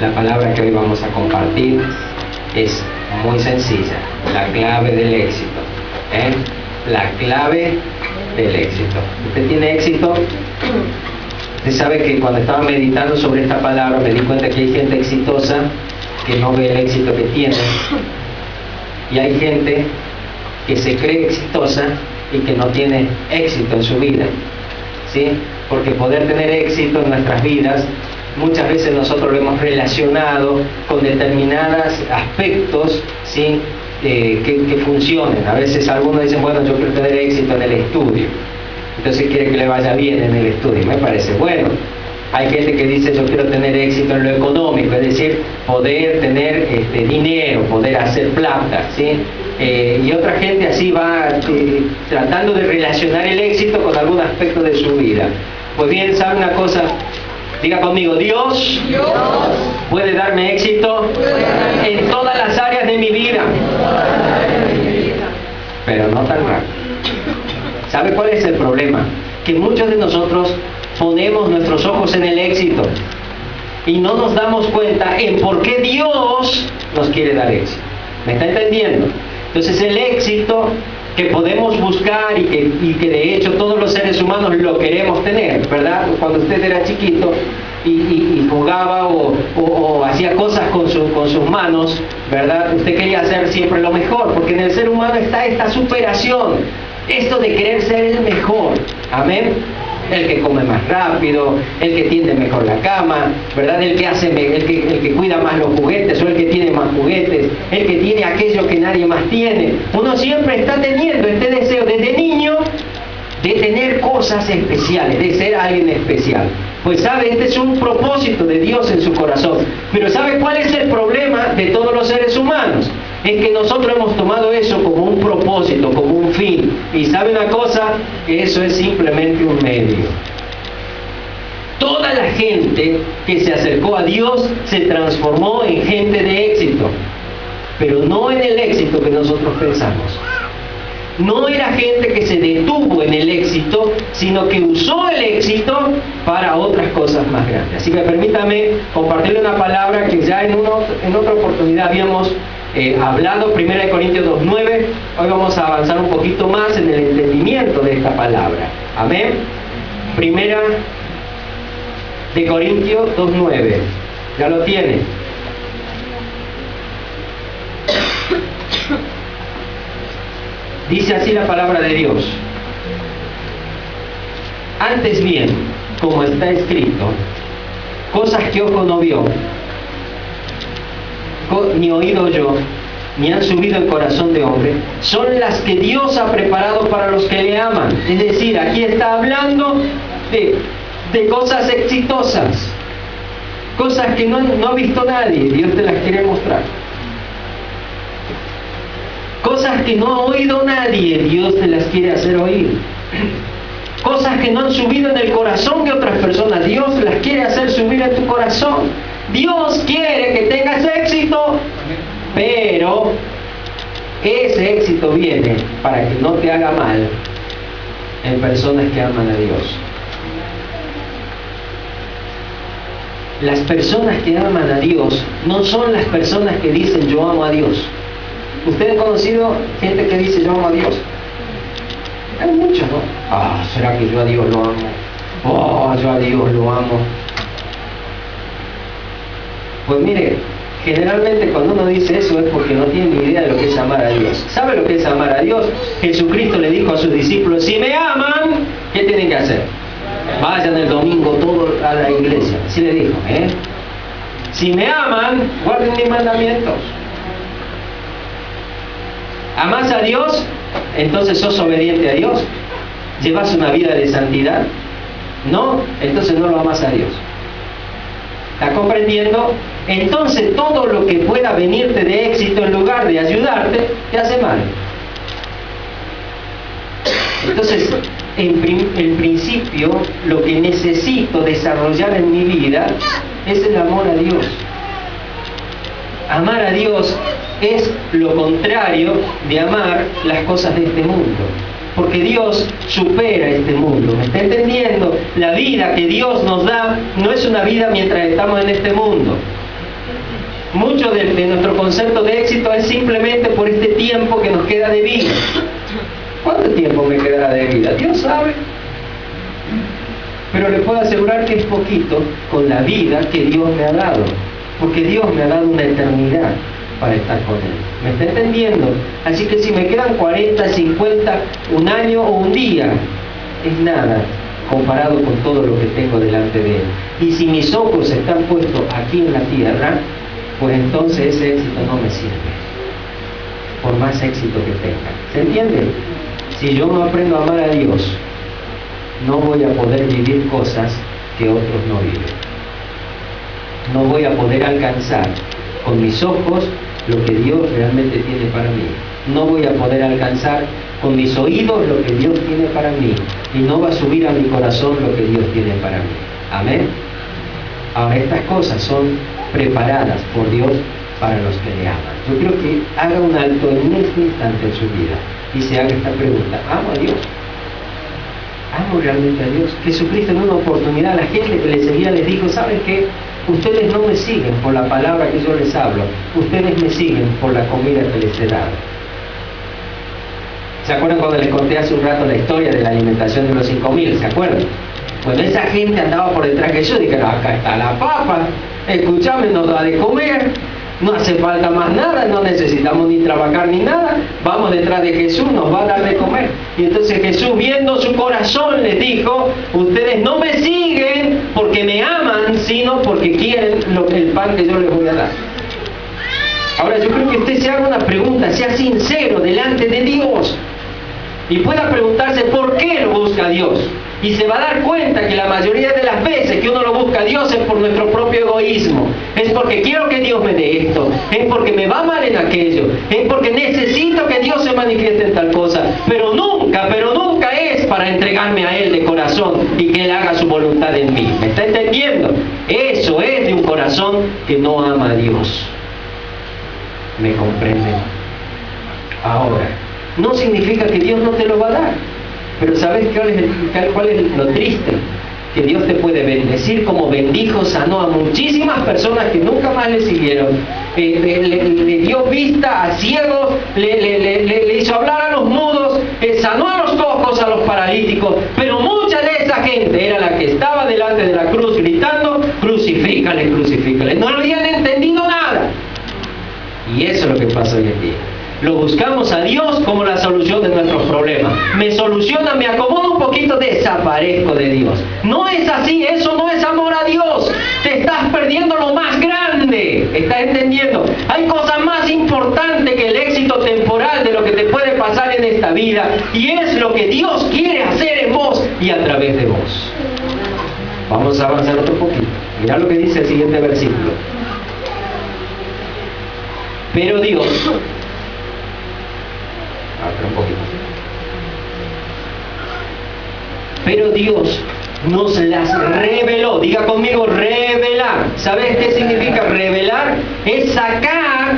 La palabra que hoy vamos a compartir es muy sencilla, la clave del éxito. La clave del éxito. ¿Usted tiene éxito? Usted sabe que cuando estaba meditando sobre esta palabra me di cuenta que hay gente exitosa que no ve el éxito que tiene, y hay gente que se cree exitosa y que no tiene éxito en su vida, ¿sí? Porque poder tener éxito en nuestras vidas, muchas veces nosotros lo hemos relacionado con determinados aspectos, ¿sí? Que funcionen. A veces algunos dicen, bueno, yo quiero tener éxito en el estudio, entonces quiere que le vaya bien en el estudio. Me parece bueno. Hay gente que dice, yo quiero tener éxito en lo económico, es decir, poder tener dinero, poder hacer plata, ¿sí? Y otra gente así va tratando de relacionar el éxito con algún aspecto de su vida. Pues bien, ¿sabe una cosa? Diga conmigo, Dios puede darme éxito en todas las áreas de mi vida, pero no tan rápido. ¿Sabe cuál es el problema? Que muchos de nosotros ponemos nuestros ojos en el éxito y no nos damos cuenta en por qué Dios nos quiere dar éxito. ¿Me está entendiendo? Entonces el éxito que podemos buscar y que de hecho todos los seres humanos lo queremos tener, ¿verdad? Cuando usted era chiquito y jugaba o hacía cosas con sus manos, ¿verdad? Usted quería hacer siempre lo mejor, porque en el ser humano está esta superación, esto de querer ser el mejor. Amén. El que come más rápido, el que tiende mejor la cama, ¿verdad? El que cuida más los juguetes, o el que tiene más juguetes, el que tiene aquello que nadie más tiene. Uno siempre está teniendo este deseo desde niño de tener cosas especiales, de ser alguien especial. Pues sabe, este es un propósito de Dios en su corazón. Pero ¿sabe cuál es el problema de todos los seres humanos? Es que nosotros hemos tomado eso como un propósito, como un fin. Y ¿sabe una cosa? Que eso es simplemente un medio. Toda la gente que se acercó a Dios se transformó en gente de éxito. Pero no en el éxito que nosotros pensamos. No era gente que se detuvo en el éxito, sino que usó el éxito para otras cosas más grandes. Así que permítame compartirle una palabra que ya en otra oportunidad habíamos hablado, 1 Corintios 2:9. Hoy vamos a avanzar un poquito más en el entendimiento de esta palabra. Amén. 1 Corintios 2:9. ¿Ya lo tiene? Dice así la palabra de Dios: antes bien, como está escrito, cosas que ojo no vio, ni oído yo, ni han subido el corazón de hombre, son las que Dios ha preparado para los que le aman. Es decir, aquí está hablando de cosas exitosas, cosas que no ha visto nadie, Dios te las quiere mostrar. Cosas que no ha oído nadie, Dios te las quiere hacer oír. Cosas que no han subido en el corazón de otras personas, Dios las quiere hacer subir en tu corazón. Dios quiere que tengas éxito, pero ese éxito viene para que no te haga mal en personas que aman a Dios. Las personas que aman a Dios no son las personas que dicen yo amo a Dios. ¿Ustedes han conocido gente que dice yo amo a Dios? Hay muchos, ¿no? ¿Será que yo a Dios lo amo? Yo a Dios lo amo. Pues mire, generalmente cuando uno dice eso es porque no tiene ni idea de lo que es amar a Dios. ¿Sabe lo que es amar a Dios? Jesucristo le dijo a sus discípulos, si me aman, ¿qué tienen que hacer? Vayan el domingo todos a la iglesia. Así le dijo, Si me aman, guarden mis mandamientos. ¿Amas a Dios? Entonces sos obediente a Dios. ¿Llevas una vida de santidad? No, entonces no lo amas a Dios. ¿Está comprendiendo? Entonces todo lo que pueda venirte de éxito en lugar de ayudarte, te hace mal. Entonces, en principio, lo que necesito desarrollar en mi vida es el amor a Dios. Amar a Dios es lo contrario de amar las cosas de este mundo. porque Dios supera este mundo. ¿Me está entendiendo? La vida que Dios nos da no es una vida mientras estamos en este mundo. Mucho de nuestro concepto de éxito es simplemente por este tiempo que nos queda de vida. ¿Cuánto tiempo me quedará de vida? Dios sabe. Pero le puedo asegurar que es poquito con la vida que Dios me ha dado. Porque Dios me ha dado una eternidad para estar con Él. ¿Me está entendiendo? Así que si me quedan 40, 50, un año o un día, es nada comparado con todo lo que tengo delante de Él. Y si mis ojos están puestos aquí en la tierra, pues entonces ese éxito no me sirve, por más éxito que tenga. ¿Se entiende? Si yo no aprendo a amar a Dios, no voy a poder vivir cosas que otros no viven. No voy a poder alcanzar con mis ojos lo que Dios realmente tiene para mí. No voy a poder alcanzar con mis oídos lo que Dios tiene para mí. Y no va a subir a mi corazón lo que Dios tiene para mí. Amén. Ahora, estas cosas son preparadas por Dios para los que le aman. Yo creo que haga un alto en este instante en su vida y se haga esta pregunta: ¿amo a Dios? ¿Amo realmente a Dios? Jesucristo en una oportunidad a la gente que le seguía les dijo: ¿saben qué? Ustedes no me siguen por la palabra que yo les hablo, ustedes me siguen por la comida que les he dado. ¿Se acuerdan cuando les conté hace un rato la historia de la alimentación de los 5.000? ¿Se acuerdan? Cuando esa gente andaba por detrás de Jesús, dijeron: acá está la papa, escúchame, nos da de comer, no hace falta más nada, no necesitamos ni trabajar ni nada, vamos detrás de Jesús, nos va a dar de comer. Y entonces Jesús, viendo su corazón, les dijo: ustedes no me siguen porque me aman, sino porque quieren el pan que yo les voy a dar. Ahora yo creo que usted se haga una pregunta, sea sincero delante de Dios y pueda preguntarse por qué lo busca Dios. Y se va a dar cuenta que la mayoría de las veces que uno lo busca a Dios es por nuestro propio egoísmo. Es porque quiero que Dios me dé esto. Es porque me va mal en aquello. Es porque necesito que Dios se manifieste en tal cosa. Pero nunca es para entregarme a Él de corazón y que Él haga su voluntad en mí. ¿Me está entendiendo? Eso es de un corazón que no ama a Dios. ¿Me comprenden? Ahora, no significa que Dios no te lo va a dar. Pero ¿sabes cuál es lo triste? Que Dios te puede bendecir como bendijo, sanó a muchísimas personas que nunca más le siguieron. Le dio vista a ciegos, le hizo hablar a los mudos, sanó a los cojos, a los paralíticos. Pero mucha de esa gente era la que estaba delante de la cruz gritando: crucifícale, crucifícale. No habían entendido nada. Y eso es lo que pasa hoy en día. Lo buscamos a Dios como la solución de nuestros problemas. Me soluciona, me acomodo un poquito, desaparezco de Dios. No es así, eso no es amor a Dios. Te estás perdiendo lo más grande. ¿Estás entendiendo? Hay cosas más importantes que el éxito temporal de lo que te puede pasar en esta vida. Y es lo que Dios quiere hacer en vos y a través de vos. Vamos a avanzar otro poquito. Mirá lo que dice el siguiente versículo. Pero Dios... un poquito. Pero Dios nos las reveló. Diga conmigo: revelar. ¿Sabes qué significa revelar? Es sacar,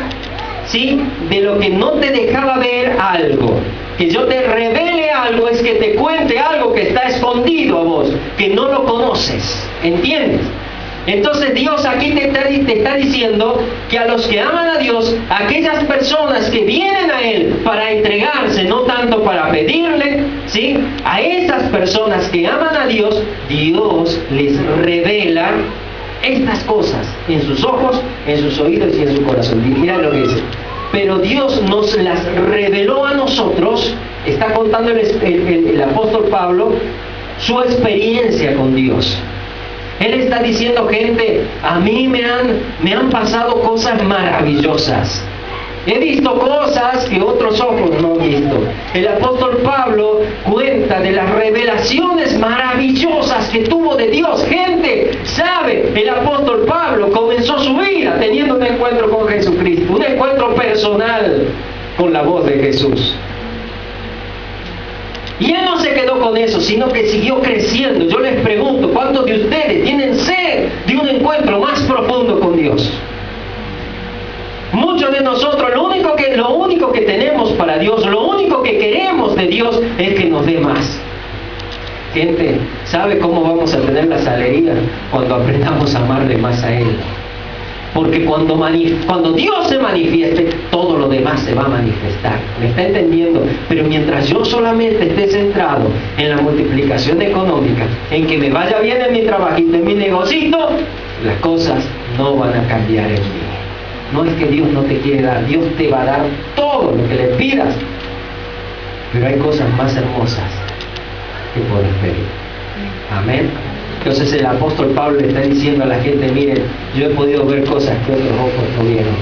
¿sí?, de lo que no te dejaba ver algo. Que yo te revele algo es que te cuente algo que está escondido a vos, que no lo conoces. ¿Entiendes? Entonces Dios aquí te está diciendo que a los que aman a Dios, a aquellas personas que vienen a Él para entregarse, no tanto para pedirle, ¿sí?, a esas personas que aman a Dios, Dios les revela estas cosas en sus ojos, en sus oídos y en su corazón. Mira lo que dice: pero Dios nos las reveló a nosotros. Está contando el apóstol Pablo su experiencia con Dios. Él está diciendo: gente, a mí me han pasado cosas maravillosas. He visto cosas que otros ojos no han visto. El apóstol Pablo cuenta de las revelaciones maravillosas que tuvo de Dios. Gente, sabe, el apóstol Pablo comenzó su vida teniendo un encuentro con Jesucristo, un encuentro personal con la voz de Jesús. Y él no se quedó con eso, sino que siguió creciendo. Yo les pregunto: ¿cuántos de ustedes tienen sed de un encuentro más profundo con Dios? Muchos de nosotros lo único que lo único que tenemos para Dios, lo único que queremos de Dios es que nos dé más. Gente, ¿sabe cómo vamos a tener las alegrías? Cuando aprendamos a amarle más a Él. Porque cuando Dios se manifieste, todo lo demás se va a manifestar. ¿Me está entendiendo? Pero mientras yo solamente esté centrado en la multiplicación económica, en que me vaya bien en mi trabajito, en mi negocito, las cosas no van a cambiar en mí. No es que Dios no te quiere dar, Dios te va a dar todo lo que le pidas. Pero hay cosas más hermosas que puedes pedir. Amén. Entonces el apóstol Pablo le está diciendo a la gente, miren, yo he podido ver cosas que otros ojos no vieron.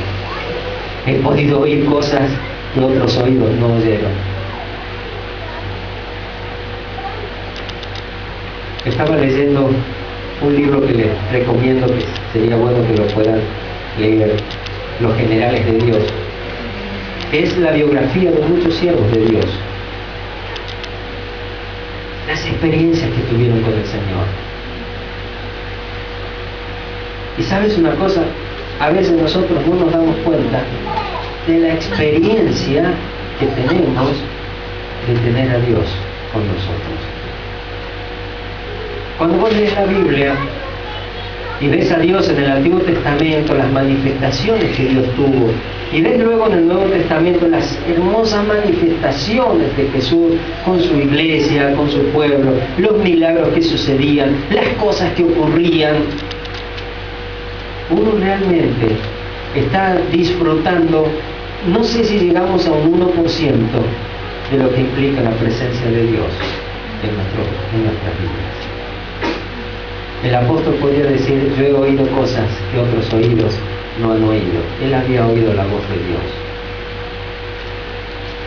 He podido oír cosas que otros oídos no oyeron. Estaba leyendo un libro que les recomiendo, que sería bueno que lo puedan leer, Los Generales de Dios. Es la biografía de muchos siervos de Dios. Las experiencias que tuvieron con el Señor. Y sabes una cosa, a veces nosotros no nos damos cuenta de la experiencia que tenemos de tener a Dios con nosotros. Cuando vos lees la Biblia y ves a Dios en el Antiguo Testamento, las manifestaciones que Dios tuvo, y ves luego en el Nuevo Testamento las hermosas manifestaciones de Jesús con su iglesia, con su pueblo, los milagros que sucedían, las cosas que ocurrían, uno realmente está disfrutando, no sé si llegamos a un 1% de lo que implica la presencia de Dios en nuestras vidas. El apóstol podía decir, yo he oído cosas que otros oídos no han oído. Él había oído la voz de Dios.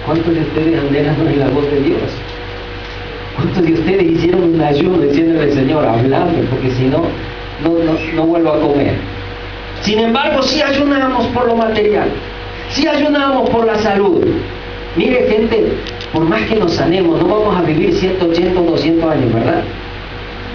¿Cuántos de ustedes anhelan oír la voz de Dios? ¿Cuántos de ustedes hicieron un ayuno diciéndole, Señor, hablame, porque si no, no vuelvo a comer? Sin embargo, sí ayunamos por lo material, sí ayunamos por la salud. Mire, gente, por más que nos sanemos, no vamos a vivir 180 o 200 años, ¿verdad?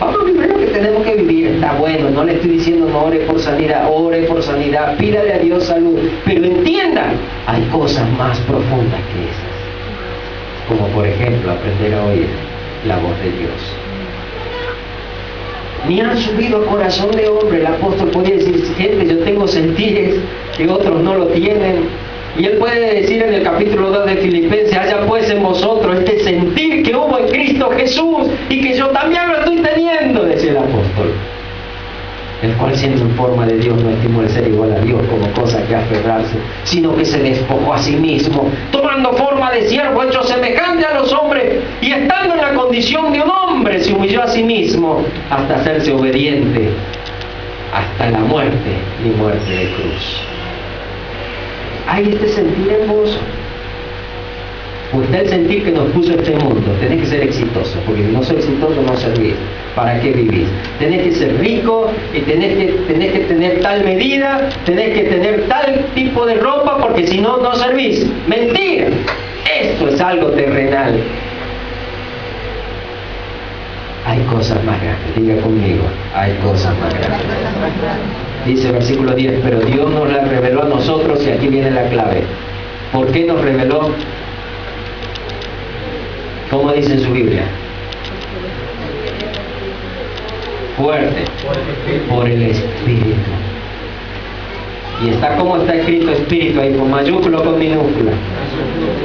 Vamos a vivir lo que tenemos que vivir, está bueno, no le estoy diciendo no ore por sanidad, pídale a Dios salud, pero entiendan, hay cosas más profundas que esas, como por ejemplo aprender a oír la voz de Dios. Ni han subido a corazón de hombre. El apóstol podía decir, gente, yo tengo sentires que otros no lo tienen. Y él puede decir en el capítulo 2 de Filipenses, haya pues en vosotros este sentir que hubo en Cristo Jesús y que yo también lo estoy teniendo, decía el apóstol. El cual siendo en forma de Dios no estimó el ser igual a Dios como cosa que aferrarse, sino que se despojó a sí mismo, tomando forma de siervo, hecho semejante a los hombres, y estando en la condición de un hombre, se humilló a sí mismo hasta hacerse obediente, hasta la muerte y muerte de cruz. Hay este sentir hermoso. Usted el sentir que nos puso este mundo, tenés que ser exitoso, porque si no soy exitoso no servís. ¿Para qué vivís? Tenés que ser rico, y tenés que tener tal medida, tenés que tener tal tipo de ropa, porque si no, no servís. Mentira. Esto es algo terrenal. Hay cosas más grandes, diga conmigo, hay cosas más grandes. Dice el versículo 10, pero Dios nos la reveló a nosotros, y aquí viene la clave. ¿Por qué nos reveló? ¿Cómo dice en su Biblia? Fuerte. Por el Espíritu. Y está como está escrito Espíritu ahí, con mayúscula o con minúscula.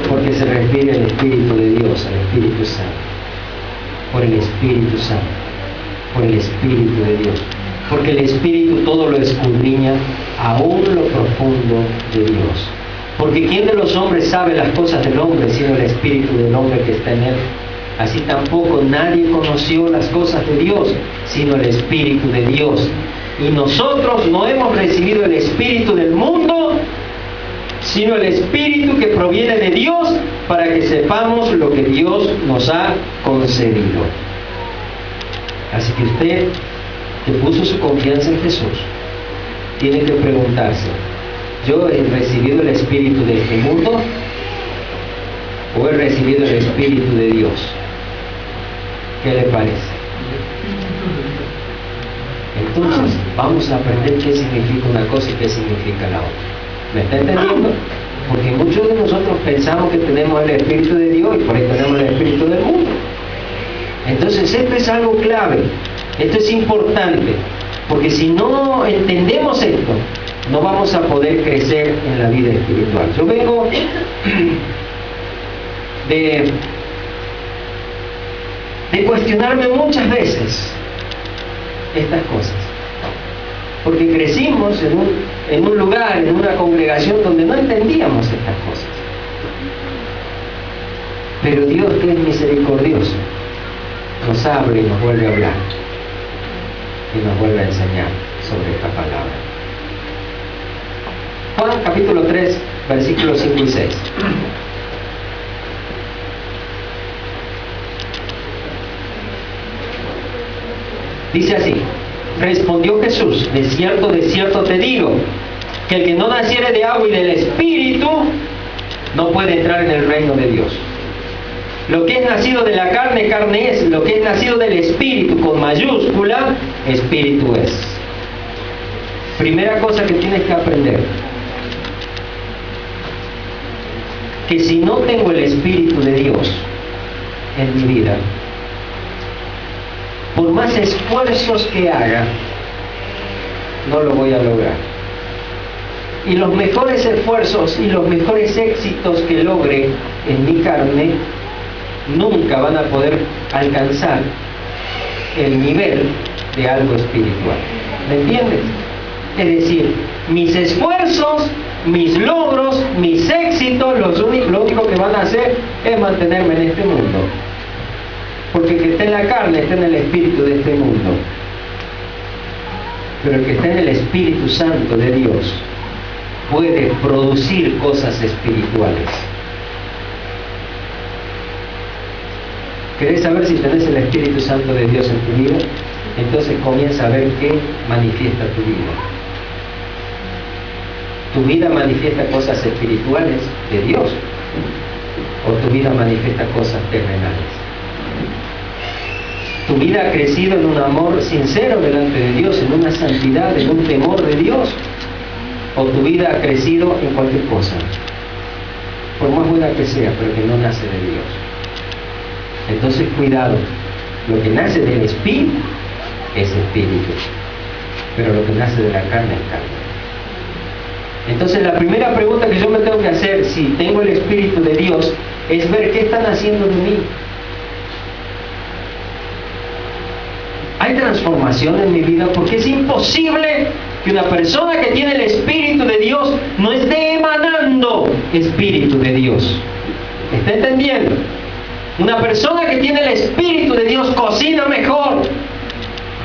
Porque se refiere al Espíritu de Dios, al Espíritu Santo. Por el Espíritu Santo. Por el Espíritu de Dios. Porque el Espíritu todo lo escudriña, aún lo profundo de Dios. Porque ¿quién de los hombres sabe las cosas del hombre, sino el Espíritu del hombre que está en él? Así tampoco nadie conoció las cosas de Dios, sino el Espíritu de Dios. Y nosotros no hemos recibido el Espíritu del mundo, sino el Espíritu que proviene de Dios, para que sepamos lo que Dios nos ha concedido. Así que usted, que puso su confianza en Jesús, tiene que preguntarse, ¿yo he recibido el Espíritu de este mundo o he recibido el Espíritu de Dios? ¿Qué le parece? Entonces, vamos a aprender qué significa una cosa y qué significa la otra. ¿Me está entendiendo? Porque muchos de nosotros pensamos que tenemos el Espíritu de Dios y por ahí tenemos el Espíritu del mundo. Entonces esto es algo clave, esto es importante, porque si no entendemos esto, no vamos a poder crecer en la vida espiritual. Yo vengo de cuestionarme muchas veces estas cosas, porque crecimos en un lugar, en una congregación donde no entendíamos estas cosas. Pero Dios, que es misericordioso, nos abre y nos vuelve a hablar y nos vuelve a enseñar sobre esta palabra. Juan capítulo 3, versículos 5 y 6. Dice así: respondió Jesús, de cierto te digo, que el que no naciere de agua y del Espíritu no puede entrar en el reino de Dios. Lo que es nacido de la carne, carne es; lo que es nacido del Espíritu, con mayúscula, Espíritu es. Primera cosa que tienes que aprender: que si no tengo el Espíritu de Dios en mi vida, por más esfuerzos que haga, no lo voy a lograr. Y los mejores esfuerzos y los mejores éxitos que logre en mi carne nunca van a poder alcanzar el nivel de algo espiritual. ¿Me entiendes? Es decir, mis esfuerzos, mis logros, mis éxitos, lo único que van a hacer es mantenerme en este mundo. Porque el que está en la carne está en el espíritu de este mundo. Pero el que está en el Espíritu Santo de Dios puede producir cosas espirituales. ¿Querés saber si tenés el Espíritu Santo de Dios en tu vida? Entonces comienza a ver qué manifiesta tu vida. ¿Tu vida manifiesta cosas espirituales de Dios? ¿O tu vida manifiesta cosas terrenales? ¿Tu vida ha crecido en un amor sincero delante de Dios, en una santidad, en un temor de Dios? ¿O tu vida ha crecido en cualquier cosa, por más buena que sea, pero que no nace de Dios? Entonces cuidado, lo que nace del Espíritu es Espíritu, pero lo que nace de la carne es carne. Entonces la primera pregunta que yo me tengo que hacer, si tengo el Espíritu de Dios, es ver qué están haciendo de mí. ¿Hay transformación en mi vida? Porque es imposible que una persona que tiene el Espíritu de Dios no esté emanando Espíritu de Dios. ¿Está entendiendo? Una persona que tiene el Espíritu de Dios cocina mejor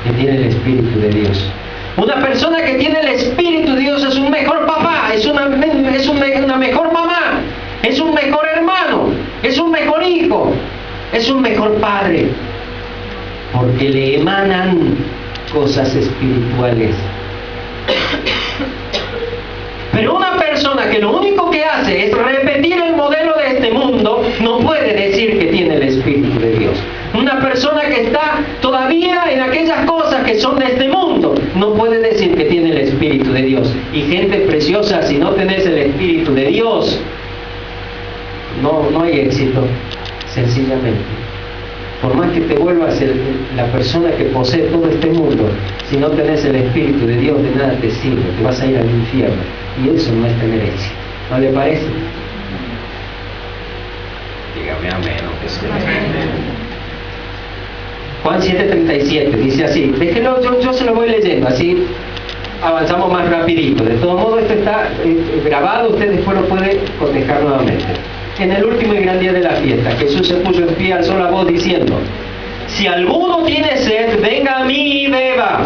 que tiene el Espíritu de Dios. Una persona que tiene el Espíritu de Dios es un mejor papá, es una mejor mamá, es un mejor hermano, es un mejor hijo, es un mejor padre, porque le emanan cosas espirituales. Pero una persona que lo único que hace es repetir el modelo de este mundo no puede decir que tiene el Espíritu de Dios. Una persona que está todavía en aquellas cosas que son de este mundo no puede decir que tiene el Espíritu de Dios. Y gente preciosa, si no tenés el Espíritu de Dios, no hay éxito, sencillamente. Por más que te vuelvas la persona que posee todo este mundo, si no tenés el Espíritu de Dios, de nada te sirve, te vas a ir al infierno. Y eso no es tener éxito. ¿No le parece? Dígame amén. Juan 7:37 dice así, déjenlo, yo se lo voy leyendo, así avanzamos más rapidito. De todo modo esto está grabado, usted después lo puede cotejar nuevamente. En el último y gran día de la fiesta, Jesús se puso en pie, alzó la voz diciendo: si alguno tiene sed, venga a mí y beba.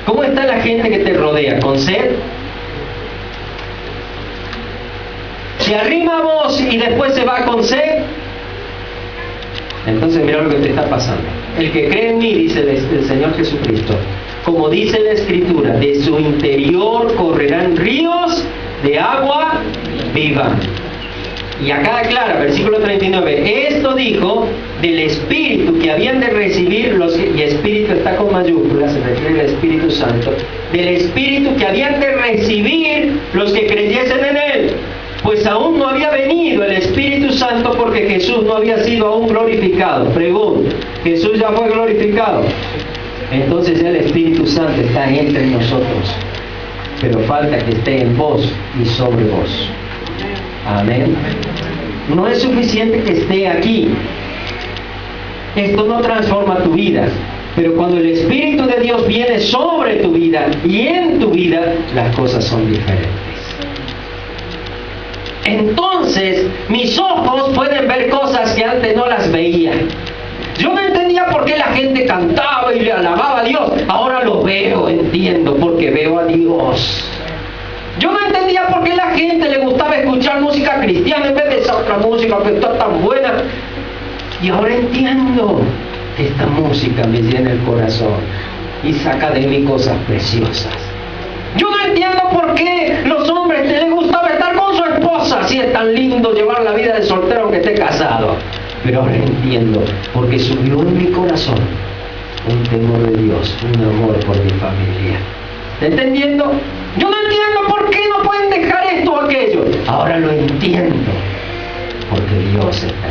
¿Cómo está la gente que te rodea? ¿Con sed? ¿Se arrima a vos y después se va con sed? Entonces mira lo que te está pasando. El que cree en mí, dice el Señor Jesucristo, como dice la Escritura, de su interior correrán ríos de agua viva. Y acá aclara, versículo 39, esto dijo del Espíritu que habían de recibir y Espíritu está con mayúsculas, se refiere al Espíritu Santo, del Espíritu que habían de recibir los que creyesen en Él, pues aún no había venido el Espíritu Santo porque Jesús no había sido aún glorificado. Pregunta, ¿Jesús ya fue glorificado? Entonces el Espíritu Santo está entre nosotros, pero falta que esté en vos y sobre vos. Amén. No es suficiente que esté aquí. Esto no transforma tu vida. Pero cuando el Espíritu de Dios viene sobre tu vida y en tu vida, las cosas son diferentes. Entonces, mis ojos pueden ver cosas que antes no las veía. Yo no entendía por qué la gente cantaba y le alababa a Dios. Ahora lo veo, entiendo, porque veo a Dios. Yo no entendía por qué la gente le gustaba escuchar música cristiana en vez de esa otra música que está tan buena. Y ahora entiendo que esta música me llena el corazón y saca de mí cosas preciosas. Yo no entiendo por qué los hombres les gustaba estar con su esposa, si es tan lindo llevar la vida de soltero aunque esté casado. Pero ahora entiendo, porque subió en mi corazón un temor de Dios, un amor por mi familia. ¿Está entendiendo? Yo no entiendo por qué no pueden dejar esto o aquello. Ahora lo entiendo, porque Dios está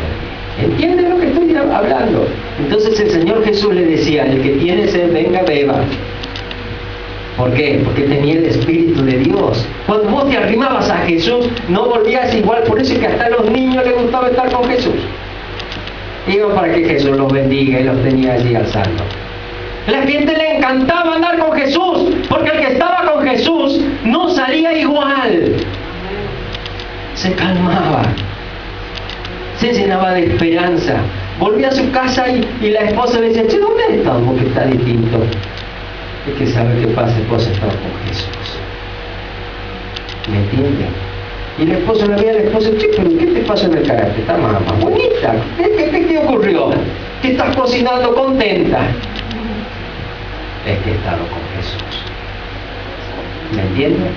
en mí. ¿Entienden lo que estoy hablando? Entonces el Señor Jesús le decía, el que tiene sed, venga, beba. ¿Por qué? Porque tenía el Espíritu de Dios. Cuando vos te arrimabas a Jesús, no volvías igual. Por eso es que hasta a los niños les gustaba estar con Jesús. Iban para que Jesús los bendiga y los tenía allí alzando. La gente le encantaba andar con Jesús, porque el que estaba con Jesús no salía igual. Se calmaba, se llenaba de esperanza. Volvía a su casa y la esposa le decía, che, ¿dónde has estado? Porque está distinto. Es que sabe qué pasa, vos estás con Jesús. ¿Me entienden? Y el esposo la veía al esposo, che, pero ¿qué te pasa en el carácter? Está más bonita. ¿Qué ocurrió? ¿Qué estás cocinando contenta? Es que he estado con Jesús. ¿Me entienden?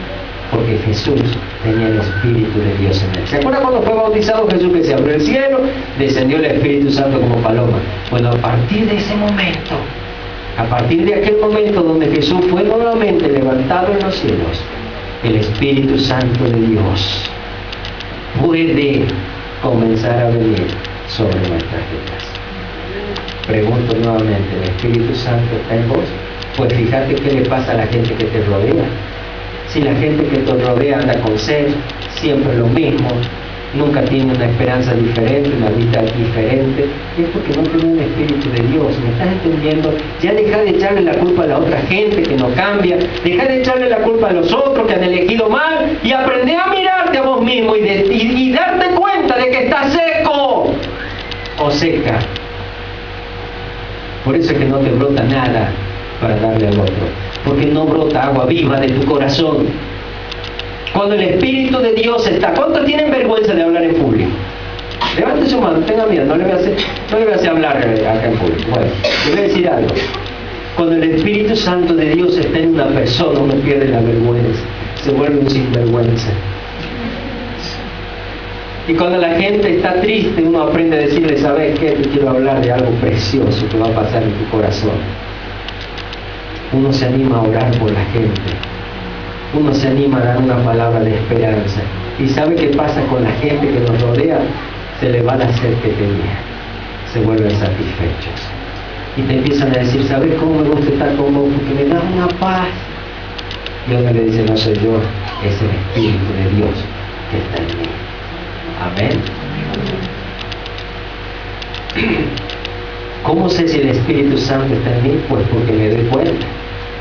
Porque Jesús tenía el Espíritu de Dios en él. ¿Se acuerdan cuando fue bautizado Jesús, que se abrió el cielo, descendió el Espíritu Santo como paloma? Bueno, a partir de ese momento, a partir de aquel momento donde Jesús fue nuevamente levantado en los cielos, el Espíritu Santo de Dios puede comenzar a venir sobre nuestras vidas. Pregunto nuevamente, ¿el Espíritu Santo está en vos? Pues fíjate qué le pasa a la gente que te rodea. Si la gente que te rodea anda con sed, siempre lo mismo, nunca tiene una esperanza diferente, una vida diferente, es porque no tiene un Espíritu de Dios. ¿Me estás entendiendo? Ya deja de echarle la culpa a la otra gente que no cambia, deja de echarle la culpa a los otros que han elegido mal y aprende a mirarte a vos mismo y darte cuenta de que estás seco o seca. Por eso es que no te brota nada para darle al otro, porque no brota agua viva de tu corazón. Cuando el Espíritu de Dios está, ¿cuántos tienen vergüenza de hablar en público? Levante su mano, tenga miedo, no le voy a hacer hablar acá en público. Bueno, le voy a decir algo. Cuando el Espíritu Santo de Dios está en una persona, uno pierde la vergüenza, se vuelve un sinvergüenza. Y cuando la gente está triste, uno aprende a decirle, ¿sabes qué? Te quiero hablar de algo precioso que va a pasar en tu corazón. Uno se anima a orar por la gente. Uno se anima a dar una palabra de esperanza. ¿Y sabe qué pasa con la gente que nos rodea? Se le va la sed que tenía. Se vuelven satisfechos. Y te empiezan a decir, ¿sabes cómo me gusta estar con vos? Porque me das una paz. Y uno le dice, no soy yo, es el Espíritu de Dios que está en mí. Amén. ¿Cómo sé si el Espíritu Santo está en mí? Pues porque me doy cuenta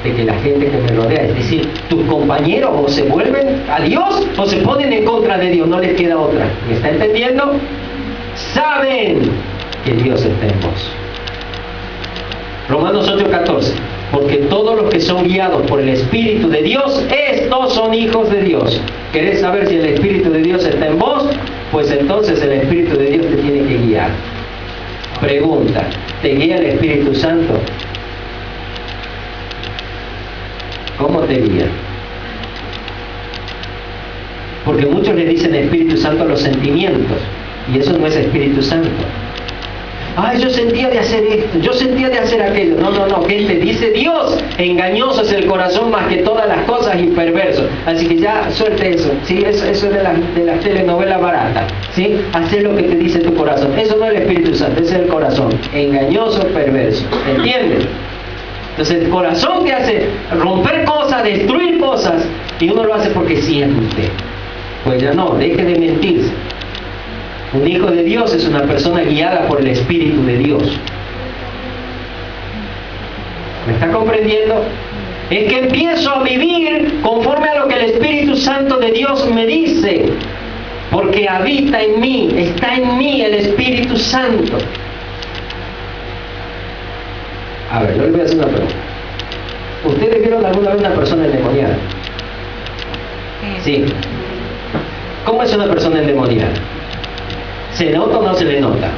de que la gente que me rodea, es decir, tus compañeros o se vuelven a Dios o se ponen en contra de Dios, no les queda otra. ¿Me está entendiendo? Saben que Dios está en vos. Romanos 8:14. Porque todos los que son guiados por el Espíritu de Dios, estos son hijos de Dios. ¿Querés saber si el Espíritu de Dios está en vos? Pues entonces el Espíritu de Dios te tiene que guiar. Pregunta, ¿te guía el Espíritu Santo? ¿Cómo te guía? Porque muchos le dicen Espíritu Santo a los sentimientos, y eso no es Espíritu Santo. Ay, yo sentía de hacer esto, yo sentía de hacer aquello. No, gente, dice Dios, engañoso es el corazón más que todas las cosas y perverso. Así que ya suelte eso, ¿sí? Eso es de las telenovelas baratas, ¿sí? Hacer lo que te dice tu corazón. Eso no es el Espíritu Santo, ese es el corazón, engañoso, perverso. ¿Entiendes? Entonces el corazón te hace romper cosas, destruir cosas, y uno lo hace porque siente. Pues ya no, deje de mentirse. Un hijo de Dios es una persona guiada por el Espíritu de Dios. ¿Me está comprendiendo? Es que empiezo a vivir conforme a lo que el Espíritu Santo de Dios me dice. Porque habita en mí, está en mí el Espíritu Santo. A ver, yo les voy a hacer una pregunta. ¿Ustedes vieron alguna vez una persona endemoniada? Sí. ¿Cómo es una persona endemoniada? ¿Se nota o no se le nota?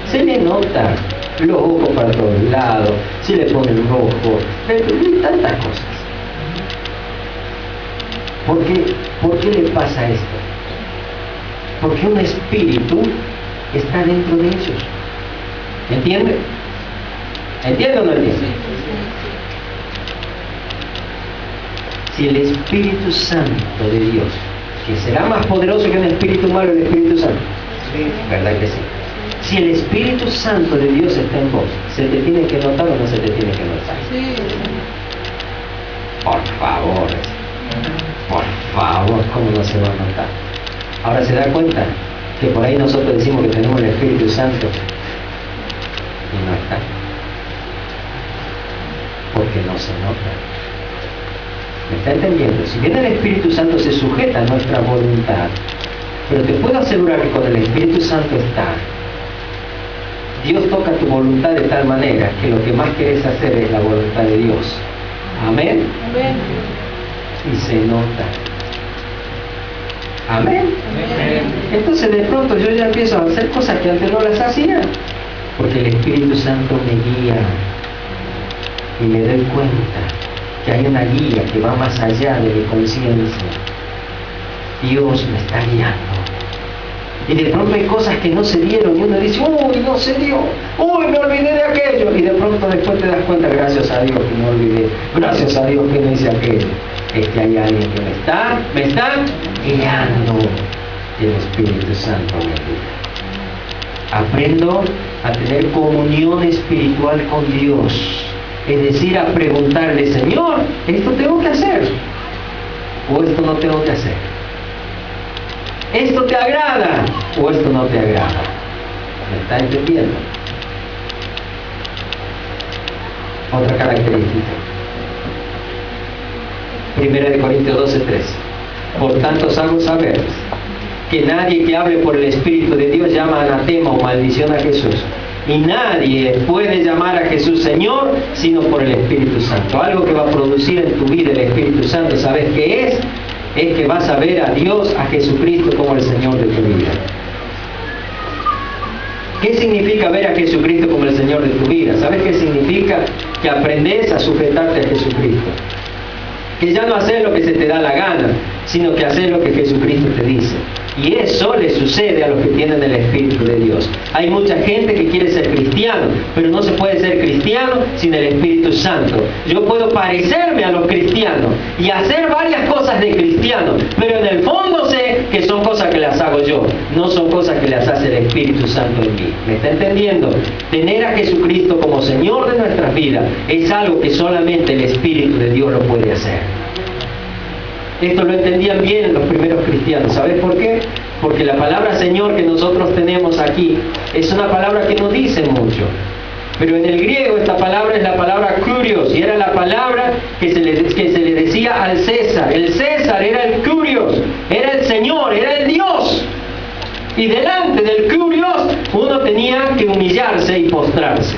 Se le nota. Los ojos para todos lados, se le pone el rojo, tantas cosas. ¿Por qué le pasa esto? Porque un espíritu está dentro de ellos. ¿Entiende? ¿Entiende o no entiende? Si el Espíritu Santo de Dios, que será más poderoso que un espíritu malo, el Espíritu Santo, ¿verdad que sí? Si el Espíritu Santo de Dios está en vos, ¿se te tiene que notar o no se te tiene que notar? Por favor, ¿cómo no se va a notar? Ahora se da cuenta que por ahí nosotros decimos que tenemos el Espíritu Santo y no está, porque no se nota. ¿Me está entendiendo? Si bien el Espíritu Santo se sujeta a nuestra voluntad, pero te puedo asegurar que cuando el Espíritu Santo está, Dios toca tu voluntad de tal manera que lo que más quieres hacer es la voluntad de Dios. Amén. Amén. Y se nota. Amén. Amén. Entonces de pronto yo ya empiezo a hacer cosas que antes no las hacía, porque el Espíritu Santo me guía y me doy cuenta que hay una guía que va más allá de mi conciencia. Dios me está guiando. Y de pronto hay cosas que no se dieron y uno dice, uy, no se dio, uy, me olvidé de aquello. Y de pronto después te das cuenta, gracias a Dios que me olvidé, gracias a Dios que no hice aquello. Es que hay alguien que me está guiando. Y el Espíritu Santo me guía. Aprendo a tener comunión espiritual con Dios. Es decir, a preguntarle, Señor, ¿esto tengo que hacer? ¿O esto no tengo que hacer? ¿Esto te agrada o esto no te agrada? ¿Me está entendiendo? Otra característica. 1 Corintios 12:3. Por tanto os hago saber que nadie que hable por el Espíritu de Dios llama anatema o maldición a Jesús. Y nadie puede llamar a Jesús Señor sino por el Espíritu Santo. Algo que va a producir en tu vida el Espíritu Santo, ¿sabes qué es? Es que vas a ver a Dios, a Jesucristo como el Señor de tu vida. ¿Qué significa ver a Jesucristo como el Señor de tu vida? ¿Sabes qué significa? Que aprendes a sujetarte a Jesucristo. Que ya no haces lo que se te da la gana, sino que haces lo que Jesucristo te dice. Y eso le sucede a los que tienen el Espíritu de Dios. Hay mucha gente que quiere ser cristiano, pero no se puede ser cristiano sin el Espíritu Santo. Yo puedo parecerme a los cristianos y hacer varias cosas de cristiano, pero en el fondo sé que son cosas que las hago yo, no son cosas que las hace el Espíritu Santo en mí. ¿Me está entendiendo? Tener a Jesucristo como Señor de nuestras vidas es algo que solamente el Espíritu de Dios lo puede hacer. Esto lo entendían bien los primeros cristianos. ¿Sabes por qué? Porque la palabra Señor que nosotros tenemos aquí es una palabra que no dice mucho. Pero en el griego esta palabra es la palabra kurios, y era la palabra que se le decía al César. El César era el kurios, era el Señor, era el Dios. Y delante del kurios uno tenía que humillarse y postrarse.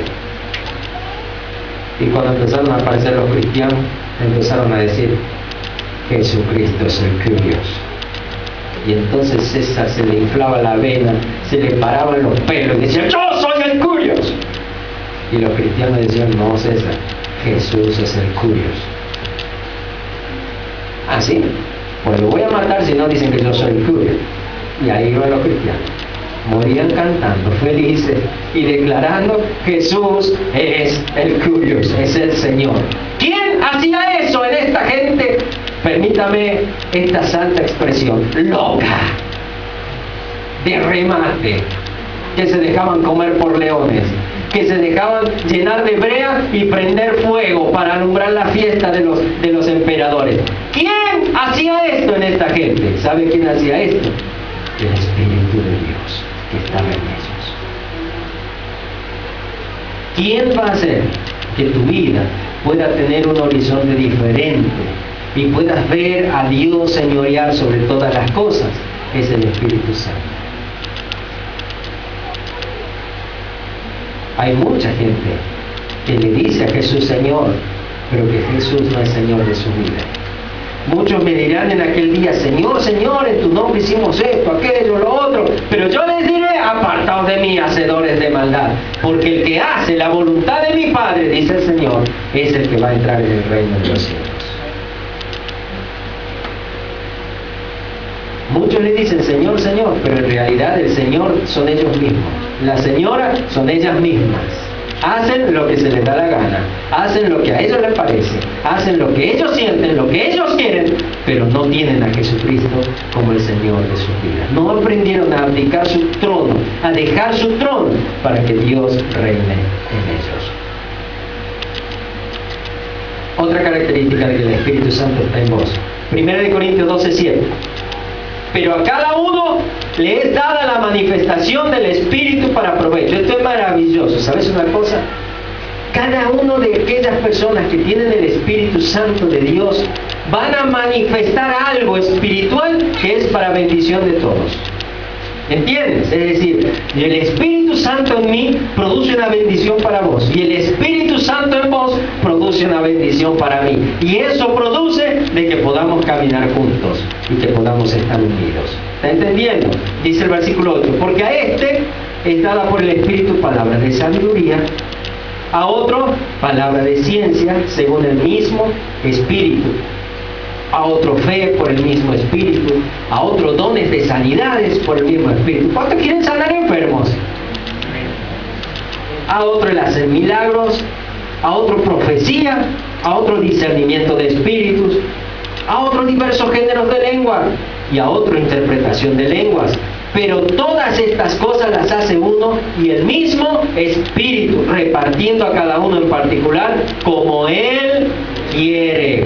Y cuando empezaron a aparecer los cristianos, empezaron a decir, Jesucristo es el kurios. Y entonces César se le inflaba la vena, se le paraban los pelos y decía, yo soy el kurios. Y los cristianos decían, no César, Jesús es el kurios. Así. Pues lo voy a matar si no dicen que yo soy el Curios. Y ahí iban los cristianos. Morían cantando, felices y declarando: Jesús es el Curios, es el Señor. ¿Quién hacía eso en esta gente? Permítame esta santa expresión: loca, de remate, que se dejaban comer por leones, que se dejaban llenar de brea y prender fuego para alumbrar la fiesta de los emperadores. ¿Quién hacía esto en esta gente? ¿Sabe quién hacía esto? El Espíritu de Dios que estaba en ellos. ¿Quién va a hacer que tu vida pueda tener un horizonte diferente y puedas ver a Dios señorear sobre todas las cosas? Es el Espíritu Santo. Hay mucha gente que le dice a Jesús Señor, pero que Jesús no es Señor de su vida. Muchos me dirán en aquel día: Señor, Señor, en tu nombre hicimos esto, aquello, lo otro. Pero yo les diré: apartaos de mí, hacedores de maldad. Porque el que hace la voluntad de mi Padre, dice el Señor, es el que va a entrar en el reino de los cielos. Muchos le dicen Señor, Señor, pero en realidad el Señor son ellos mismos. La señora son ellas mismas. Hacen lo que se les da la gana, hacen lo que a ellos les parece, hacen lo que ellos sienten, lo que ellos quieren, pero no tienen a Jesucristo como el Señor de sus vidas. No aprendieron a abdicar su trono, a dejar su trono para que Dios reine en ellos. Otra característica de que el Espíritu Santo está en vos. 1 Corintios 12:7. Pero a cada uno le es dada la manifestación del Espíritu para provecho. Esto es maravilloso. ¿Sabes una cosa? Cada uno de aquellas personas que tienen el Espíritu Santo de Dios van a manifestar algo espiritual que es para bendición de todos. ¿Entiendes? Es decir, el Espíritu Santo en mí produce una bendición para vos, y el Espíritu Santo en vos produce una bendición para mí, y eso produce de que podamos caminar juntos y que podamos estar unidos. ¿Está entendiendo? Dice el versículo 8: porque a este es dada por el Espíritu palabra de sabiduría, a otro palabra de ciencia según el mismo Espíritu, a otro fe por el mismo Espíritu, a otro dones de sanidades por el mismo Espíritu. ¿Cuántos quieren sanar enfermos? A otro el hacer milagros, a otro profecía, a otro discernimiento de espíritus, a otros diversos géneros de lengua y a otro interpretación de lenguas. Pero todas estas cosas las hace uno y el mismo Espíritu, repartiendo a cada uno en particular como Él quiere.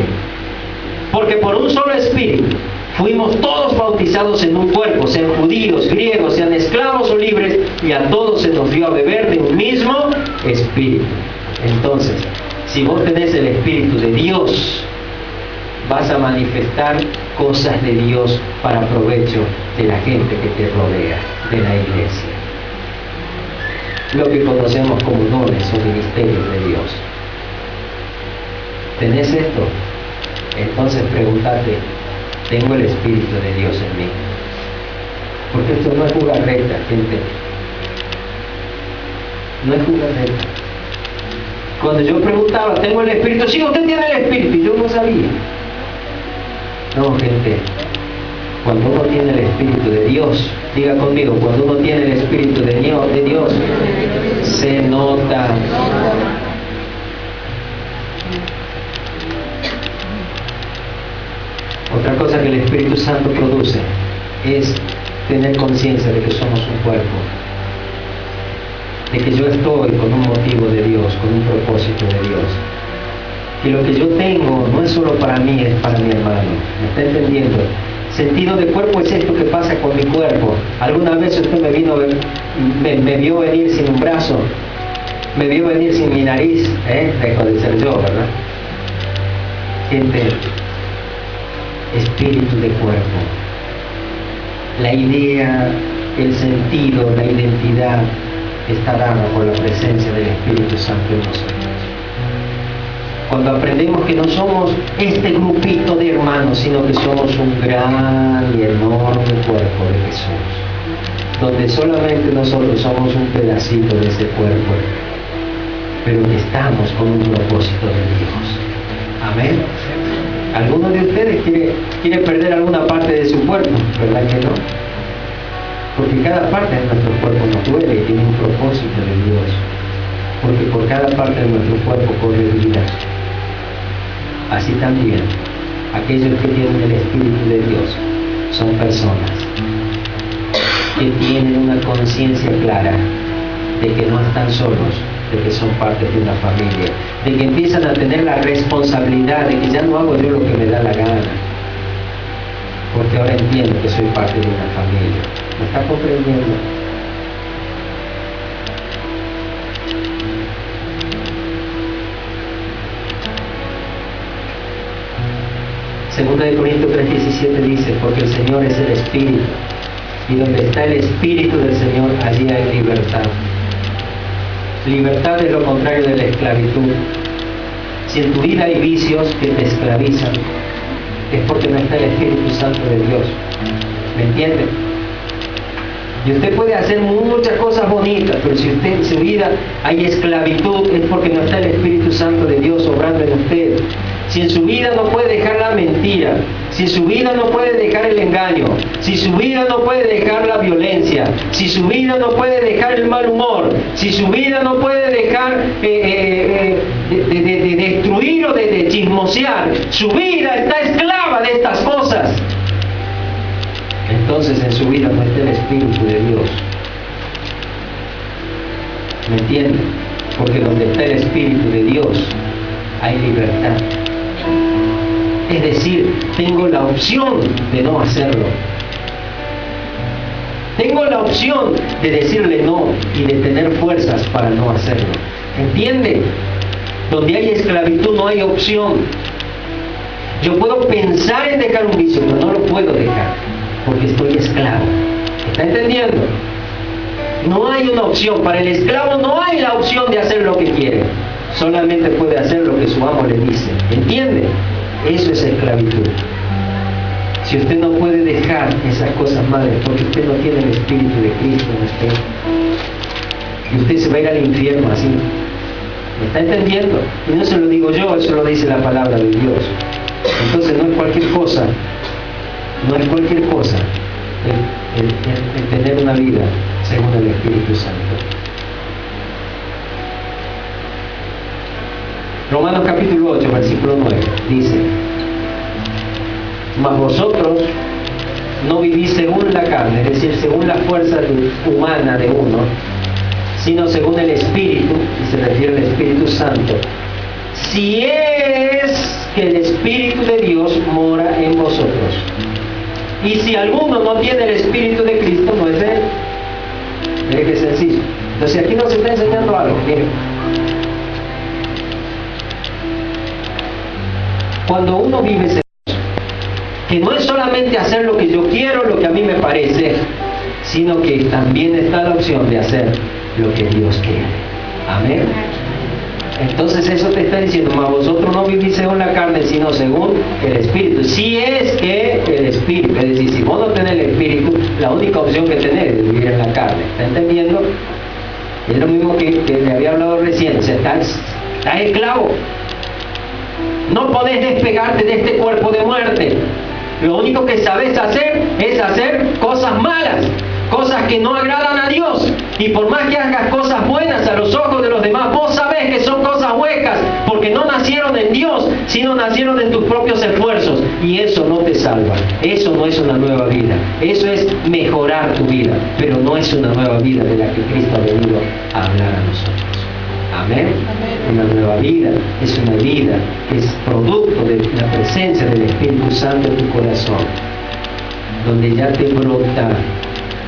Porque por un solo Espíritu fuimos todos bautizados en un cuerpo, sean judíos, griegos, sean esclavos o libres, y a todos se nos dio a beber de un mismo Espíritu. Entonces, si vos tenés el Espíritu de Dios, vas a manifestar cosas de Dios para provecho de la gente que te rodea, de la iglesia. Lo que conocemos como dones o ministerios de Dios. ¿Tenés esto? Entonces pregúntate: ¿tengo el Espíritu de Dios en mí? Porque esto no es jugarreta, gente. No es jugarreta. Cuando yo preguntaba: ¿tengo el Espíritu? Sí, usted tiene el Espíritu. Y yo no sabía. No, gente. Cuando uno tiene el Espíritu de Dios, diga conmigo, cuando uno tiene el Espíritu de Dios, se nota. Otra cosa que el Espíritu Santo produce es tener conciencia de que somos un cuerpo, de que yo estoy con un motivo de Dios, con un propósito de Dios, que lo que yo tengo no es solo para mí, es para mi hermano. ¿Me está entendiendo? Sentido de cuerpo es esto que pasa con mi cuerpo. ¿Alguna vez usted me vio venir sin un brazo? ¿Me vio venir sin mi nariz? Dejo de ser yo, ¿verdad? Gente, espíritu de cuerpo. La idea, el sentido, la identidad está dada por la presencia del Espíritu Santo en nosotros. Cuando aprendemos que no somos este grupito de hermanos, sino que somos un gran y enorme cuerpo de Jesús, donde solamente nosotros somos un pedacito de ese cuerpo, pero que estamos con un propósito de Dios. Amén. Algunos de ustedes ustedes quiere perder alguna parte de su cuerpo, ¿verdad que no? Porque cada parte de nuestro cuerpo nos duele y tiene un propósito de Dios. Porque por cada parte de nuestro cuerpo corre vida. Así también, aquellos que tienen el Espíritu de Dios son personas que tienen una conciencia clara de que no están solos, de que son parte de una familia, de que empiezan a tener la responsabilidad de que ya no hago yo lo que me da la gana, porque ahora entiendo que soy parte de una familia. ¿Me está comprendiendo? Segunda de Corintios 3:17 dice, porque el Señor es el Espíritu, y donde está el Espíritu del Señor, allí hay libertad. Libertad es lo contrario de la esclavitud. Si en tu vida hay vicios que te esclavizan, es porque no está el Espíritu Santo de Dios. ¿Me entiende? Y usted puede hacer muchas cosas bonitas, pero si usted en su vida hay esclavitud, es porque no está el Espíritu Santo de Dios obrando en usted. Si en su vida no puede dejar la mentira, si su vida no puede dejar el engaño, si su vida no puede dejar la violencia, si su vida no puede dejar el mal humor, si su vida no puede dejar de destruir o de chismosear, su vida está esclava de estas cosas. Entonces en su vida no está el Espíritu de Dios. ¿Me entienden? Porque donde está el Espíritu de Dios hay libertad. Es decir, tengo la opción de no hacerlo. Tengo la opción de decirle no y de tener fuerzas para no hacerlo. ¿Entiende? Donde hay esclavitud no hay opción. Yo puedo pensar en dejar un vicio, pero no lo puedo dejar, porque estoy esclavo. ¿Está entendiendo? No hay una opción. Para el esclavo no hay la opción de hacer lo que quiere. Solamente puede hacer lo que su amo le dice. ¿Entiende? Eso es esclavitud. Si usted no puede dejar esas cosas malas, porque usted no tiene el Espíritu de Cristo en usted, y usted se va a ir al infierno así. ¿Me está entendiendo? Y no se lo digo yo, eso lo dice la palabra de Dios. Entonces no es cualquier cosa, el tener una vida según el Espíritu Santo. Romanos capítulo 8, versículo 9, dice, mas vosotros no vivís según la carne, es decir, según la fuerza humana de uno, sino según el Espíritu, y se refiere al Espíritu Santo, si es que el Espíritu de Dios mora en vosotros. Y si alguno no tiene el Espíritu de Cristo, no es de él. Mire que sencillo. Entonces aquí nos está enseñando algo. Mire. Cuando uno vive según Dios, que no es solamente hacer lo que yo quiero, lo que a mí me parece, sino que también está la opción de hacer lo que Dios quiere. Amén. Entonces eso te está diciendo, mas vosotros no vivís según la carne, sino según el Espíritu. Si es que el Espíritu, es decir, si vos no tenés el Espíritu, la única opción que tenés es vivir en la carne. ¿Está entendiendo? Es lo mismo que le había hablado recién. O sea, estás esclavo. No podés despegarte de este cuerpo de muerte. Lo único que sabés hacer es hacer cosas malas, cosas que no agradan a Dios. Y por más que hagas cosas buenas a los ojos de los demás, vos sabés que son cosas huecas, porque no nacieron en Dios, sino nacieron en tus propios esfuerzos. Y eso no te salva. Eso no es una nueva vida. Eso es mejorar tu vida, pero no es una nueva vida de la que Cristo ha venido a hablar a nosotros. Amén. Una nueva vida es una vida que es producto de la presencia del Espíritu Santo en tu corazón, donde ya te brota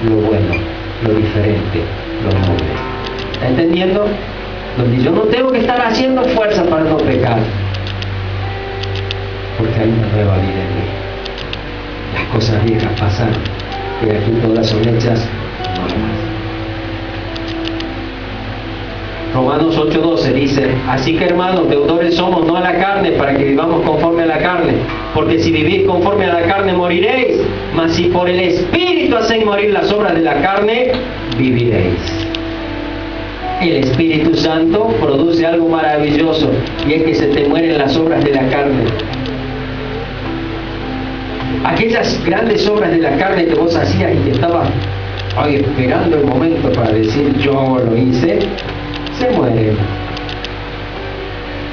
lo bueno, lo diferente, lo noble. ¿Está entendiendo? Donde yo no tengo que estar haciendo fuerza para no pecar, porque hay una nueva vida en mí. Las cosas viejas pasaron y aquí todas son hechas nuevas. Romanos 8:12 dice, así que hermanos, deudores somos no a la carne, para que vivamos conforme a la carne, porque si vivís conforme a la carne moriréis, mas si por el Espíritu hacéis morir las obras de la carne, viviréis. El Espíritu Santo produce algo maravilloso, y es que se te mueren las obras de la carne. Aquellas grandes obras de la carne que vos hacías y que estabas esperando el momento para decir yo lo hice, se mueren.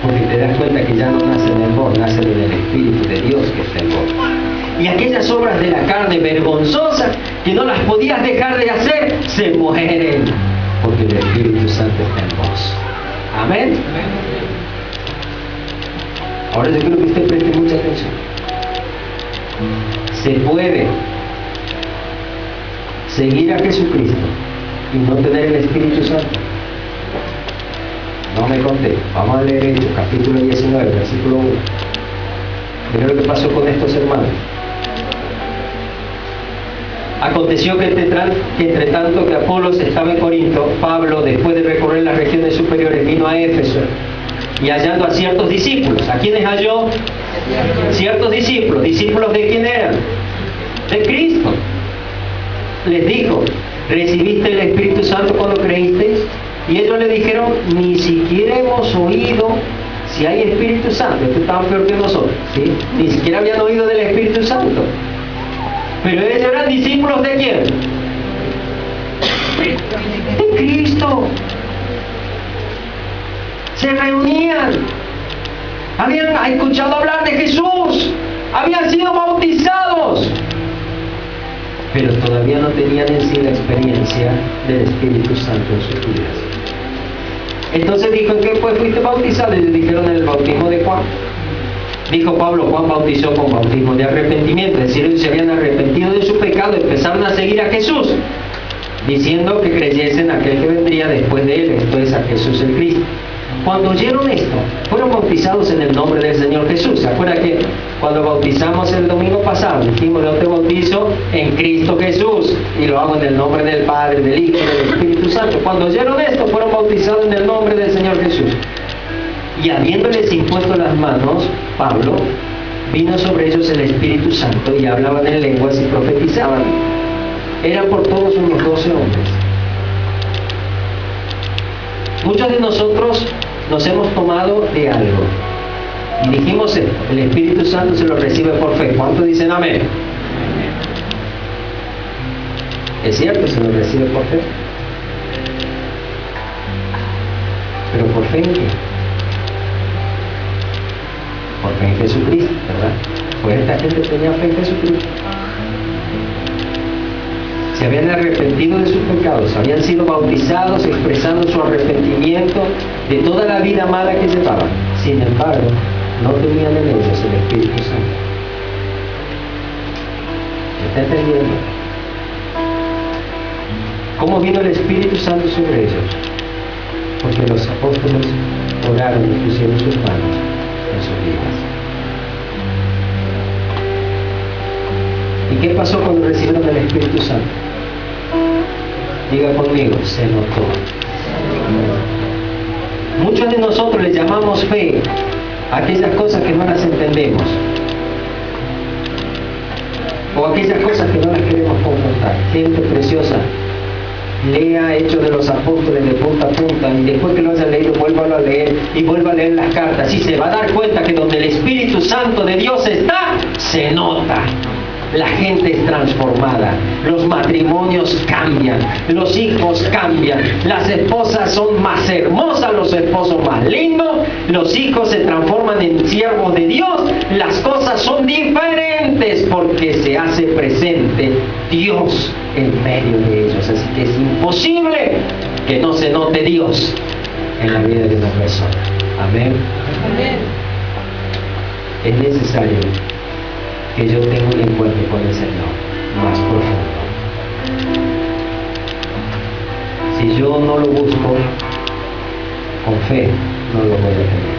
Porque te das cuenta que ya no nacen en vos, nacen en el Espíritu de Dios que está en vos. Y aquellas obras de la carne vergonzosas que no las podías dejar de hacer, se mueren. Porque el Espíritu Santo está en vos. Amén. Ahora yo quiero que usted preste mucha atención. Se puede seguir a Jesucristo y no tener el Espíritu Santo. No me conté. Vamos a leer Hechos, capítulo 19, versículo 1. Mira lo que pasó con estos hermanos. Aconteció que entre tanto que Apolos estaba en Corinto, Pablo, después de recorrer las regiones superiores, vino a Éfeso y hallando a ciertos discípulos. ¿A quiénes halló? Ciertos discípulos. ¿Discípulos de quién eran? De Cristo. Les dijo: ¿recibiste el Espíritu Santo cuando creísteis? Y ellos le dijeron: ni siquiera hemos oído si hay Espíritu Santo. Estos estaban peor que nosotros, ¿sí? Ni siquiera habían oído del Espíritu Santo. Pero ellos eran discípulos ¿de quién? De Cristo. Se reunían, habían escuchado hablar de Jesús, habían sido bautizados, pero todavía no tenían en sí la experiencia del Espíritu Santo en sus vidas. Entonces dijo: ¿en qué pues fuiste bautizado? Y le dijeron: en el bautismo de Juan. Dijo Pablo: Juan bautizó con bautismo de arrepentimiento, es decir, ellos se habían arrepentido de su pecado, empezaron a seguir a Jesús, diciendo que creyesen aquel que vendría después de él, esto es, a Jesús el Cristo. Cuando oyeron esto, fueron bautizados en el nombre del Señor Jesús. ¿Se acuerda que cuando bautizamos el domingo pasado dijimos: yo te bautizo en Cristo Jesús y lo hago en el nombre del Padre, del Hijo y del Espíritu Santo? Cuando oyeron esto, fueron bautizados en el nombre del Señor Jesús. Y habiéndoles impuesto las manos, Pablo, vino sobre ellos el Espíritu Santo y hablaban en lenguas y profetizaban. Eran por todos unos 12 hombres. Muchos de nosotros nos hemos tomado de algo y dijimos esto: el Espíritu Santo se lo recibe por fe. ¿Cuántos dicen amén? Es cierto, se lo recibe por fe. ¿Pero por fe en qué? Por fe en Jesucristo, ¿verdad? Pues esta gente tenía fe en Jesucristo. Se habían arrepentido de sus pecados, habían sido bautizados expresando su arrepentimiento de toda la vida mala que llevaban. Sin embargo, no tenían en ellos el Espíritu Santo. ¿Me está entendiendo? ¿Cómo vino el Espíritu Santo sobre ellos? Porque los apóstoles oraron y pusieron sus manos en sus vidas. ¿Y qué pasó cuando recibieron el Espíritu Santo? Diga conmigo: se notó. Muchos de nosotros le llamamos fe a aquellas cosas que no las entendemos, o aquellas cosas que no las queremos confrontar. Gente preciosa, lea Hechos de los Apóstoles de punta a punta, y después que lo haya leído, vuélvalo a leer y vuelva a leer las cartas, y se va a dar cuenta que donde el Espíritu Santo de Dios está, se nota. La gente es transformada, los matrimonios cambian, los hijos cambian, las esposas son más hermosas, los esposos más lindos, los hijos se transforman en siervos de Dios, las cosas son diferentes porque se hace presente Dios en medio de ellos. Así que es imposible que no se note Dios en la vida de una persona. Amén. Amén. Es necesario que yo tenga un encuentro con el Señor más profundo. Si yo no lo busco con fe, no lo voy a tener.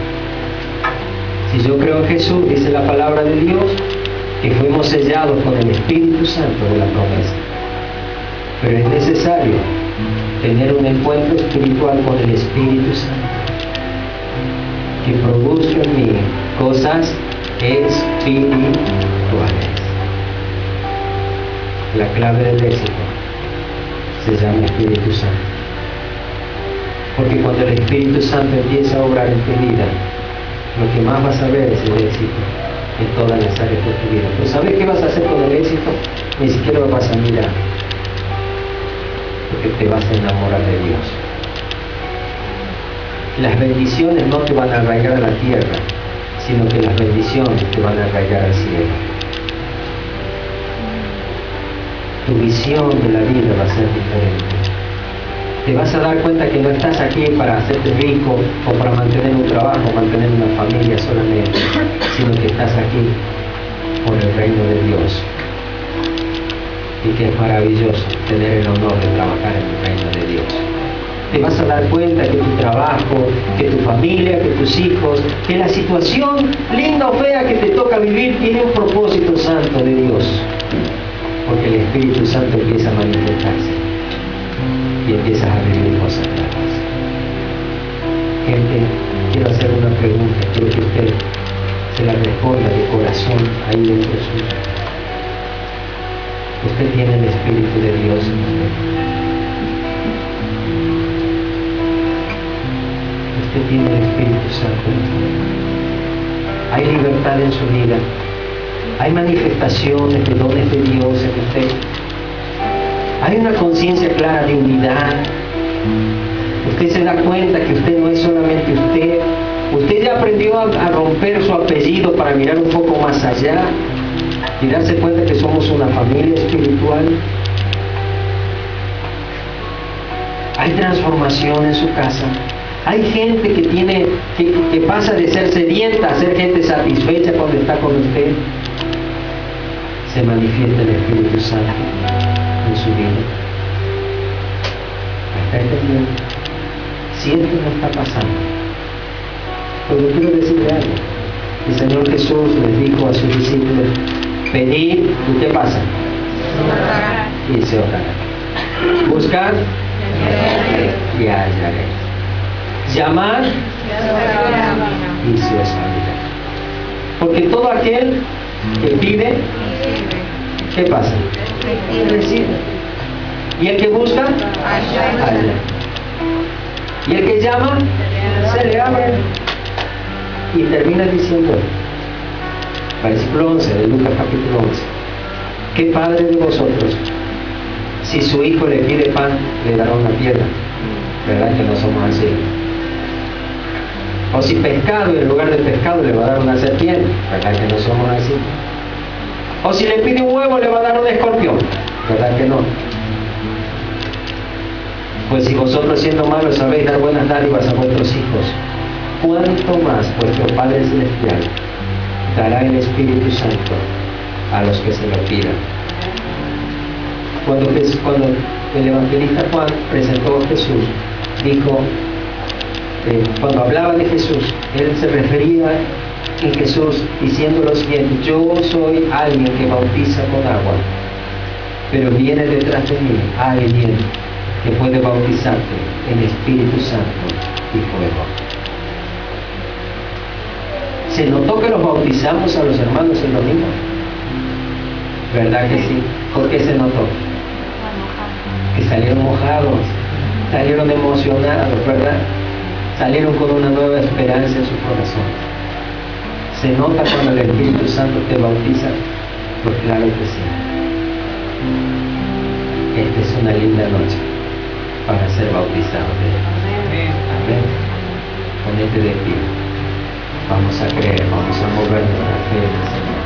Si yo creo en Jesús, dice la palabra de Dios, que fuimos sellados con el Espíritu Santo de la promesa. Pero es necesario tener un encuentro espiritual con el Espíritu Santo, que produzca en mí cosas espirituales. La clave del éxito se llama Espíritu Santo. Porque cuando el Espíritu Santo empieza a obrar en tu vida, lo que más vas a ver es el éxito. en todas las áreas de tu vida. Pero ¿sabes qué vas a hacer con el éxito? Ni siquiera lo vas a mirar, porque te vas a enamorar de Dios. Las bendiciones no te van a arraigar a la tierra, sino que las bendiciones te van a arraigar al cielo. Tu visión de la vida va a ser diferente. Te vas a dar cuenta que no estás aquí para hacerte rico o para mantener un trabajo, mantener una familia solamente, sino que estás aquí por el reino de Dios. Y que es maravilloso tener el honor de trabajar en el reino de Dios. Te vas a dar cuenta que tu trabajo, que tu familia, que tus hijos, que la situación linda o fea que te toca vivir tiene un propósito santo de Dios. Porque el Espíritu Santo empieza a manifestarse y empiezas a vivir cosas nuevas. Gente, quiero hacer una pregunta, quiero que usted se la responda de corazón ahí dentro suyo. Usted tiene el Espíritu de Dios en usted. Usted tiene el Espíritu Santo en usted. Hay libertad en su vida. Hay manifestaciones de dones de Dios en usted. Hay una conciencia clara de unidad. Usted se da cuenta que usted no es solamente usted. Usted ya aprendió a romper su apellido para mirar un poco más allá y darse cuenta que somos una familia espiritual. Hay transformación en su casa. Hay gente que pasa de ser sedienta a ser gente satisfecha cuando está con usted. Se manifiesta el Espíritu Santo en su vida. ¿Está entendiendo? Si esto no está pasando, pues yo quiero decirle algo. El Señor Jesús les dijo a sus discípulos: pedid, ¿y qué pasa? Y se orará. Buscad y hallaréis. Llamad y se os abrirá. Porque todo aquel que pide, ¿qué pasa? Recibe. Y el que busca, halla. Y el que llama, se le abre. Y termina diciendo, versículo 11 de Lucas capítulo 11: ¿qué padre de vosotros, si su hijo le pide pan, le dará una piedra? ¿Verdad que no somos así? O si pescado, y en lugar de pescado le va a dar una serpiente, ¿verdad que no somos así? O si le pide un huevo, le va a dar un escorpión, ¿verdad que no? Pues si vosotros, siendo malos, sabéis dar buenas dádivas a vuestros hijos, ¿cuánto más vuestro Padre Celestial dará el Espíritu Santo a los que se lo pidan? Cuando el evangelista Juan presentó a Jesús, dijo, cuando hablaba de Jesús, él se refería en Jesús diciendo lo siguiente: yo soy alguien que bautiza con agua, pero viene detrás de mí alguien que puede bautizarte en Espíritu Santo y fuego. ¿Se notó que los bautizamos a los hermanos el domingo? ¿Verdad que sí? ¿Por qué se notó? Que salieron mojados, salieron emocionados, ¿verdad? Salieron con una nueva esperanza en su corazón. ¿Se nota cuando el Espíritu Santo te bautiza? Pues claro que sí. Esta es una linda noche para ser bautizado de Él. Amén. Ponete de pie. Vamos a creer, vamos a mover nuestra fe en el Señor.